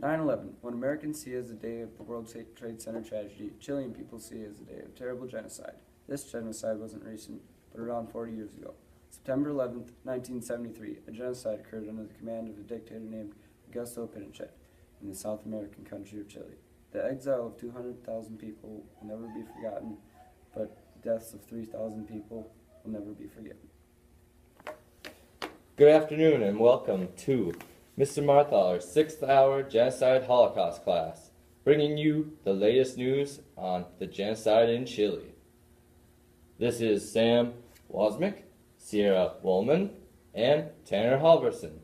9/11, what Americans see as the day of the World Trade Center tragedy, Chilean people see as the day of terrible genocide. This genocide wasn't recent, but around 40 years ago. September 11th, 1973, a genocide occurred under the command of a dictator named Augusto Pinochet in the South American country of Chile. The exile of 200,000 people will never be forgotten, but the deaths of 3,000 people will never be forgiven. Good afternoon and welcome to Mr. Marthaler's 6th hour Genocide Holocaust class, bringing you the latest news on the genocide in Chile. This is Sam Wozmiak, Sierra Woolman, and Tanner Halverson.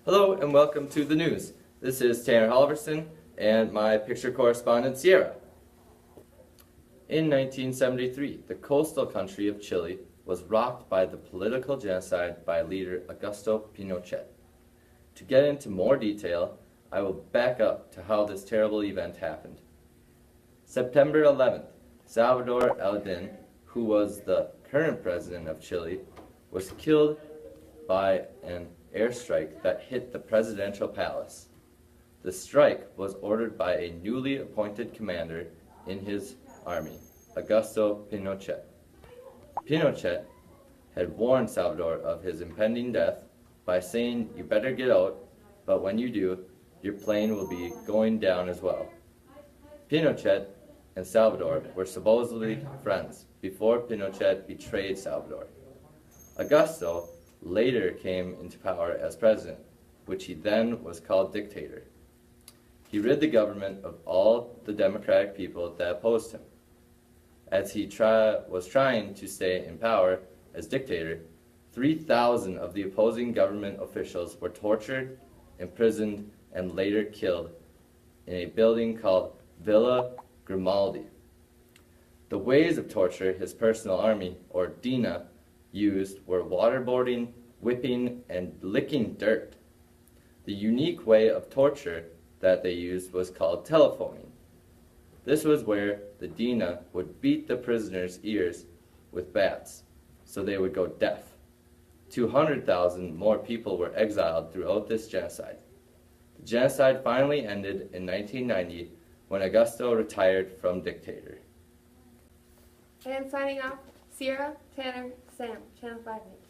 Hello and welcome to the news. This is Tanner Halverson and my picture correspondent Sierra. In 1973, the coastal country of Chile was rocked by the political genocide by leader Augusto Pinochet. To get into more detail, I will back up to how this terrible event happened. September 11th, Salvador Allende, who was the current president of Chile, was killed by an airstrike that hit the presidential palace. The strike was ordered by a newly appointed commander in his army, Augusto Pinochet. Pinochet had warned Salvador of his impending death by saying, "You better get out, but when you do, your plane will be going down as well." Pinochet and Salvador were supposedly friends before Pinochet betrayed Salvador. Augusto later came into power as president, which he then was called dictator. He rid the government of all the democratic people that opposed him. As he was trying to stay in power as dictator, 3,000 of the opposing government officials were tortured, imprisoned, and later killed in a building called Villa Grimaldi. The ways of torture his personal army, or DINA, used were waterboarding, whipping, and licking dirt. The unique way of torture that they used was called telephoning. This was where the DINA would beat the prisoners' ears with bats, so they would go deaf. 200,000 more people were exiled throughout this genocide. The genocide finally ended in 1990 when Augusto retired from dictator. And signing off, Sierra, Tanner, Sam, Channel 5 News.